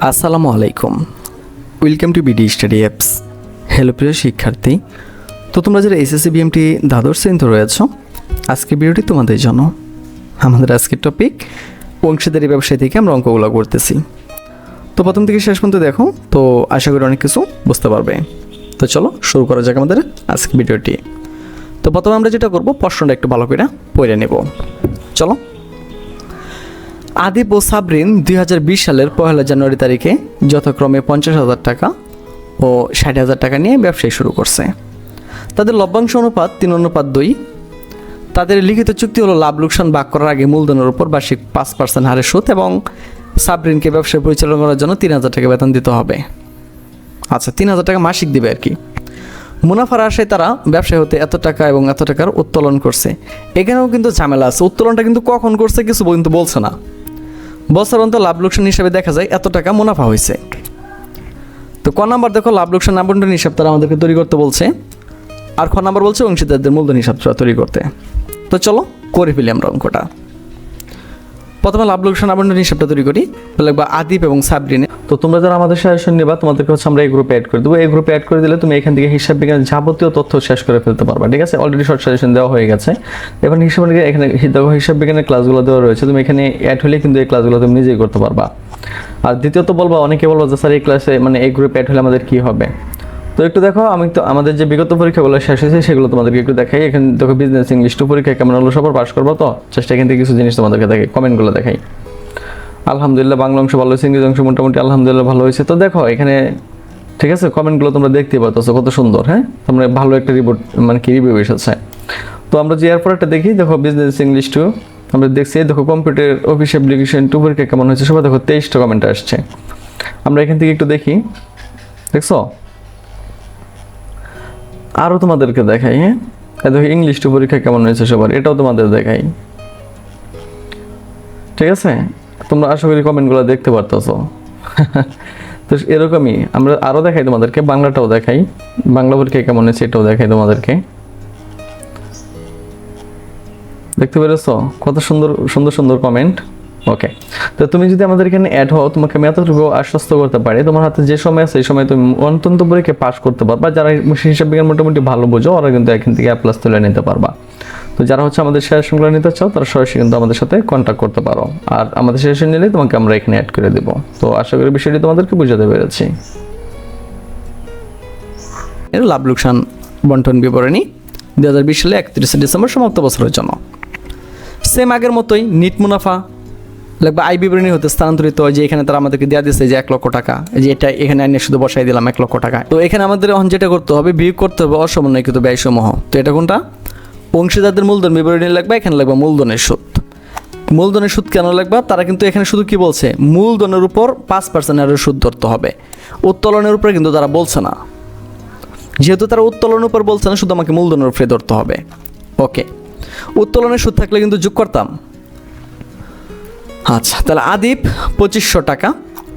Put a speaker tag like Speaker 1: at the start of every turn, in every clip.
Speaker 1: আসসালামু আলাইকুম, welcome to BD study apps. Hello প্রিয় শিক্ষার্থী, তো তোমরা যারা এসএসসি বিএমটি দ্বাদশ শ্রেণীতে রয়েছ, আজকের ভিডিওটি তোমাদের জন্য। আমাদের আজকের টপিক অংশীদারি ব্যবসায় থেকে আমরা অঙ্কগুলো করতেছি। তো প্রথম থেকে শেষ পর্যন্ত দেখো, তো আশা করি অনেক কিছু বুঝতে পারবে। তো চলো শুরু করা যাক আমাদের আজকের ভিডিওটি। তো প্রথমে আমরা যেটা করব, প্রশ্নটা একটু ভালো করে পড়ে নেব। চলো। আদিপ ও সাবরিন 2020 সালের 1 জানুয়ারি তারিখে যথাক্রমে 50,000 টাকা ও 60,000 টাকা নিয়ে ব্যবসায় শুরু করছে। তাদের লভ্যাংশ অনুপাত 3:2। তাদের লিখিত চুক্তি হলো লাভ লোকসান ভাগ করার আগে মূলধনের উপর বার্ষিক 5% হারে সুদ এবং সাবরিনকে ব্যবসা পরিচালনা করার জন্য 3,000 টাকা বেতন দিতে হবে। আচ্ছা, 3,000 টাকা মাসিক দিবে আর কি। মুনাফার আশায় তারা ব্যবসায় হতে এত টাকা এবং এত টাকার উত্তোলন করছে। এখানেও কিন্তু ঝামেলা আছে, উত্তোলনটা কিন্তু কখন করছে কিছু কিন্তু বলছে না। বছর অন্তর লাভ লোকসান হিসাবে দেখা যায় এত টাকা মুনাফা হয়েছে। তো ক নাম্বার দেখো, লাভ লোকসান আবন্টন হিসাব তারা আমাদেরকে তৈরি করতে বলছে, আর খ নাম্বার বলছে অংশীদারদের মূলধন হিসাব তৈরি করতে। তো চলো করে ফেলি আমরা অঙ্কটা। প্রথমে লাভ লোকসান আবন্টন হিসাবটা তৈরি করি, লিখবা আদিপ এবং সাবরিনে। তো তোমরা যারা আমাদের সাজেশন নেবা, তোমাদেরকে হচ্ছে আমরা এই গ্রুপে অ্যাড করে দেবো। এই গ্রুপে অ্যাড করে দিলে তুমি এখান থেকে হিসাব বিজ্ঞানের যাবতীয় তথ্য শেষ করে ফেলতে পারবা। ঠিক আছে, অলরেডি শর্ট সাজেশন দেওয়া হয়ে গেছে। এখন হিসাব এখানে হিসাব বিজ্ঞানের ক্লাসগুলো দেওয়া রয়েছে, তুমি এখানে অ্যাড হলে কিন্তু এই ক্লাসগুলো তুমি নিজেই করতে পারবা। আর দ্বিতীয়ত বলবা, অনেকে বলবো যে স্যার এই ক্লাসে মানে এই গ্রুপে অ্যাড হলে আমাদের কী হবে। তো একটু দেখো, আমি তো আমাদের যে বিগত পরীক্ষাগুলো শেষ হয়েছে সেগুলো তোমাদেরকে একটু দেখাই। এখানে দেখো বিজনেস ইংলিশ 2 পরীক্ষা কেমন হলো, সবার পাস করবো। তো চেষ্টা এখান থেকে কিছু জিনিস তোমাদেরকে দেখাই, কমেন্টগুলো দেখাই। আলহামদুলিল্লাহ বাংলা অংশ ভালো হয়েছে, ইংরেজি অংশ মোটামুটি আলহামদুলিল্লাহ ভালো হয়েছে। তো দেখো এখানে ঠিক আছে, কমেন্টগুলো তোমরা দেখতে পাচ্ছ কত সুন্দর। হ্যাঁ, তোমরা ভালো একটা রিপোর্ট মানে কি রিভিউ এসেছে। তো আমরা যে এরপর একটা দেখি, দেখো বিজনেস ইংলিশ 2 আমরা দেখছি। দেখো কম্পিউটার অফিস অ্যাপ্লিকেশন 2 পরীক্ষা কেমন হয়েছে, সবাই দেখো 23টা কমেন্ট আসছে। আমরা এখান থেকে একটু দেখি, দেখছো আরও তোমাদেরকে দেখাই। হ্যাঁ, দেখো ইংলিশ 2 পরীক্ষা কেমন হয়েছে সবার, এটাও তোমাদের দেখাই। ঠিক আছে, তোমরা আশা করি কমেন্টগুলো দেখতে পারতেছো। তো এরকমই আমরা আরও দেখাই তোমাদেরকে, বাংলাটাও দেখাই, বাংলা পরীক্ষা কেমন হয়েছে এটাও দেখাই তোমাদেরকে। দেখতে পেরেছো কত সুন্দর সুন্দর সুন্দর কমেন্ট। ওকে, তো তুমি যদি আমাদের এখানে অ্যাড হও, তোমাকে আমি এতটুকু আশ্বস্ত করতে পারি, তোমার হাতে যে সময় আছে এই সময় তুমি অন্তত পরীক্ষা পাস করতে পারবা। যারা হিসাব বিজ্ঞান মোটামুটি ভালো বোঝো, ওরা কিন্তু এখান থেকে A+ তুলে নিতে পারবা। তো যারা হচ্ছে আমাদের সাজেশনগুলো নিতে চাও, তারা সরাসরি কিন্তু আমাদের সাথে কন্ট্যাক্ট করতে পারো। আর আমাদের সাজেশন নিলে তোমাকে আমরা এখানে অ্যাড করে দেবো। তো আশা করি বিষয়টি তোমাদেরকে বুঝাতে পেরেছি। এর লাভ লোকসান বন্টন বিবরণী 2020 সালে 31 ডিসেম্বর সমাপ্ত বছরের জন্য। সেম আগের মতোই নিট মুনাফা লাগবে আয় বিবরণী হতে স্থানান্তরিত হয়, যে এখানে তারা আমাদেরকে দেওয়া দিচ্ছে যে 1 লক্ষ টাকা, যে এটা এখানে আইনে শুধু বসাই দিলাম 1 লক্ষ টাকা। তো এখানে আমাদের এখন যেটা করতে হবে, বিয়োগ করতে হবে অসমন্বয়কৃত ব্যয়সমূহ। তো এটা কোনটা, অংশীদারদের মূলধন বিবরণী লাগবে, এখানে লাগবে মূলধনের সুদ। মূলধনের সুদ কেন লাগবে, তারা কিন্তু এখানে শুধু কি বলছে, মূলধনের উপর 5% হারে সুদ ধরতে হবে, উত্তোলনের উপরে কিন্তু তারা বলছে না। যেহেতু তারা উত্তোলনের উপর বলছে না, শুধু আমাকে মূলধনের উপরে ধরতে হবে। ওকে, উত্তোলনের সুদ থাকলে কিন্তু যোগ করতাম। আচ্ছা, তাহলে আদিপ 2500 টাকা।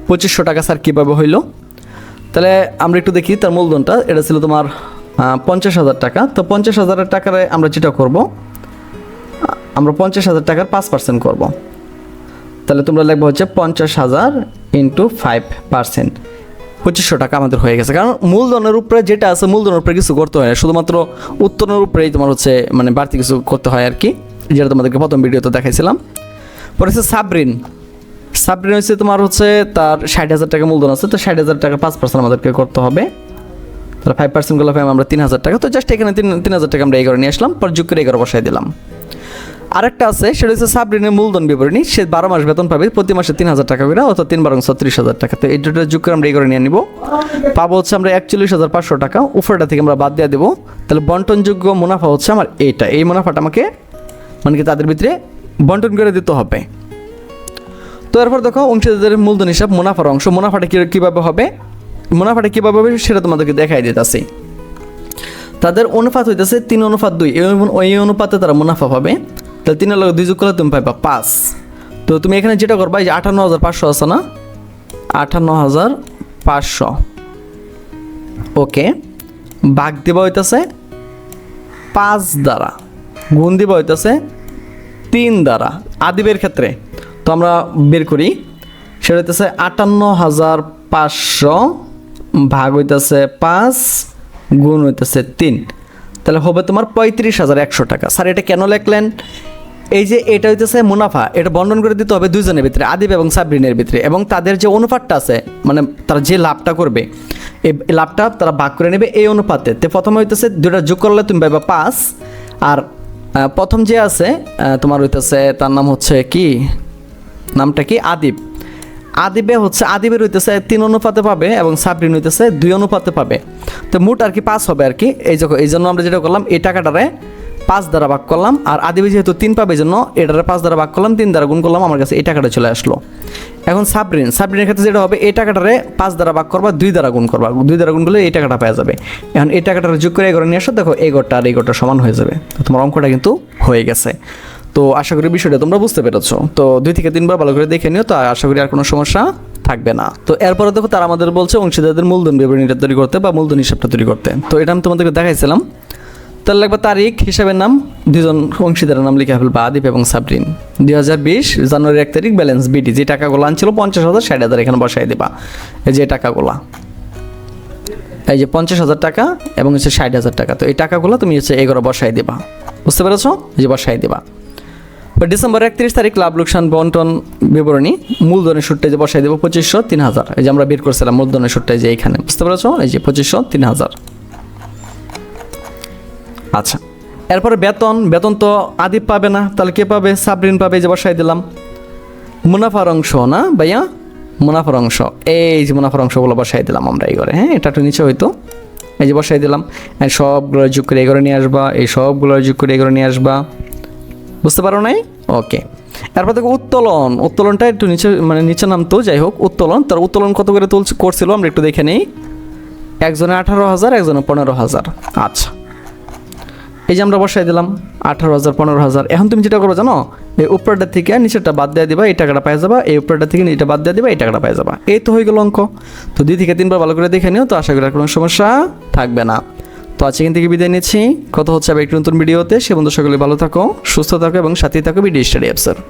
Speaker 1: 2500 টাকা স্যার কীভাবে হইল, তাহলে আমরা একটু দেখি। তার মূলধনটা এটা ছিল তোমার 50,000 টাকা। তো 50,000 টাকারে আমরা যেটা করব, আমরা 50,000 টাকার 5% করব। তাহলে তোমরা লিখবো হচ্ছে 50,000 × 5%। 2500 টাকা আমাদের হয়ে গেছে। কারণ মূলধনের উপরে যেটা আছে, মূলধনের উপরে কিছু করতে হয় না, শুধুমাত্র উত্তোলনের উপরেই তোমার হচ্ছে মানে বাড়তি কিছু করতে হয় আর কি, যেটা তোমাদেরকে প্রথম ভিডিওতে দেখাইছিলাম। পরে হচ্ছে সাবরিন। সাবরিন হচ্ছে তোমার হচ্ছে তার 60,000 টাকা মূলধন আছে। তো 60,000 টাকা 5% আমাদেরকে করতে হবে। তাহলে 5% গুলো পাই আমরা 3,000 টাকা। তো জাস্ট এখানে 3,000 টাকা আমরা 11 নিয়ে আসলাম, পর যোগ করে 11 বসাই দিলাম। আরেকটা আছে, সেটা হচ্ছে সাবরিনের মূলধন বিবরণী। সে 12 মাস বেতন পাবে, প্রতি মাসে 3,000 টাকা করে, অর্থাৎ 3 × 12 = 36,000 টাকা। তো এই দুটো যোগ করে আমরা 11 নিয়ে নিব, পাবো হচ্ছে আমরা 41,500 টাকা। উপরটা থেকে আমরা বাদ দিয়ে দেবো। তাহলে বন্টনযোগ্য মুনাফা হচ্ছে আমার এইটা, এই মুনাফাটা আমাকে মানে কি তাদের ভিতরে বন্টন করে দিতে হবে। তো এরপর দেখো অংশীদারদের মূলধন হিসাব, মুনাফার অংশ। মুনাফাটা কীভাবে হবে, মুনাফাটা কীভাবে হবে সেটা তোমাদেরকে দেখাই দিতেছি। তাদের অনুপাত হইতেছে 3:2। এই অনুপাতে তারা মুনাফা পাবে। তাহলে 3 লগে 2 যোগ করলে তুমি পাইবা 5। তো তুমি এখানে যেটা করবা, এই যে 58,500 আছে না, 58,500 ওকে, ভাগ দিবা হইতেছে 5 দ্বারা, গুণ দিবা হইতেছে 3 দ্বারা আদিবের ক্ষেত্রে। তো আমরা বের করি সেটা হইতেছে 58,500 ভাগ হইতেছে 5 গুণ হইতেছে 3, তাহলে হবে তোমার 35,100 টাকা। স্যার এটা কেন লিখলেন? এই যে এটা হইতেছে মুনাফা, এটা বন্টন করে দিতে হবে দুইজনের ভিতরে, আদিব এবং সাবরিনের ভিতরে, এবং তাদের যে অনুপাতটা আছে মানে তারা যে লাভটা করবে এই লাভটা তারা ভাগ করে নেবে এই অনুপাতে। তো প্রথমে হইতেছে দুইটা যোগ করলে তুমি পাইবা 5, আর প্রথম যে আছে তোমার হইতেছে তার নাম হচ্ছে কি, নামটা কি, আদিব। আদিবের হইতেছে 3 অনুপাতে পাবে এবং সাবরিন হইতেছে 2 অনুপাতে পাবে। তো মোট আর কি 5 হবে আর কি। এই জন্য আমরা যেটা করলাম এই টাকাটারে 5 দ্বারা ভাগ করলাম, আর আদিবে যেহেতু 3 পাবে এই জন্য এটারে 5 দ্বারা ভাগ করলাম, 3 দ্বারা গুণ করলাম, আমার কাছে এই টাকাটা চলে আসলো। এখন সাবরিনের ক্ষেত্রে যেটা হবে এই টাকাটারে 5 দ্বারা ভাগ করবা, 2 দ্বারা গুণ করবা, 2 দ্বারা গুণ করলে এই টাকাটা পাওয়া যাবে। এখন এই টাকাটারে যোগ করে এই ঘরে নিয়ে আসো, দেখো এই ঘরটা আর এই ঘরটা সমান হয়ে যাবে। তো তোমার অঙ্কটা কিন্তু হয়ে গেছে। তো আশা করি বিষয়টা তোমরা বুঝতে পেরেছো। তো 2 থেকে 3 বার ভালো করে দেখে নিও, তো আশা করি আর কোনো সমস্যা থাকবে না। তো এরপরে দেখো তারা আমাদের বলছে অংশীদারদের মূলধন বিবরণীটা তৈরি করতে বা মূলধন হিসাবটা তৈরি করতে। তো এটা আমি তোমাদেরকে দেখাইছিলাম। তাহলে লাগবে তারিখ, হিসাবের নাম, দুজন অংশীদারের নাম লিখে ফেলবা, আদিব এবং সাবরিন। 2020 জানুয়ারি 1 তারিখ ব্যালেন্স বিডি, যে টাকাগুলো আনছিল 50,000 60,000 এখানে বসাই দেবা। এই যে টাকাগুলা, এই যে 50,000 টাকা এবং হচ্ছে 60,000 টাকা, তো এই টাকাগুলো তুমি হচ্ছে এগুলো বসাই দেবা। বুঝতে পেরেছো? এই যে বসাই দেবা। ডিসেম্বর 31 তারিখ লাভ লোকসান বন্টন বিবরণী, মূলধনের সুদটা যে বসাই দেবো 2500 3,000। এই যে আমরা বের করছিলাম মূলধনের সুদটা যে এইখানে, বুঝতে পেরেছো? এই যে 2500 3,000। আচ্ছা, এরপরে বেতন তো আদিব পাবে না, তাহলে কে পাবে? সাবরিন পাবে, যে বসাই দিলাম। মুনাফার অংশ না ভাইয়া, মুনাফার অংশ, এই যে মুনাফার অংশগুলো বসাই দিলাম আমরা এই ঘরে। হ্যাঁ, এটা একটু নিচে হয়তো, এই যে বসাই দিলাম। সবগুলো যোগ করে এই ঘরে নিয়ে আসবা, এই সবগুলো যোগ করে এই ঘরে নিয়ে আসবা। বুঝতে পারো নাই? ওকে। এরপর দেখো উত্তোলনটা একটু নিচে মানে নিচে নামতো, যাই হোক উত্তোলন, তার উত্তোলন কত করে করছিল আমরা একটু দেখে নেই। একজনে 18,000, একজনে 15,000। আচ্ছা, এই যে আমরা বসাই দিলাম 18,000 15,000। এখন তুমি যেটা করো জানো, এই উপরটা থেকে নিচেরটা বাদ দিয়ে দিবা, এই টাকাটা পাই যাবা, এই উপরটা থেকে এটা বাদ দিয়ে দিবা, এই টাকাটা পাই যাবা। এই তো হয়ে গেল অঙ্ক। তো 2 থেকে 3 বার ভালো করে দেখে নিও, তো আশা করি আর কোনো সমস্যা থাকবে না। তো আজকে এখান থেকে বিদায় নিচ্ছি, কথা হচ্ছে আবার একটু নতুন ভিডিওতে। সে বন্ধু সকলে ভালো থাকো, সুস্থ থাকো এবং সাথেই থাকো বিডি স্টাডি অ্যাপসের।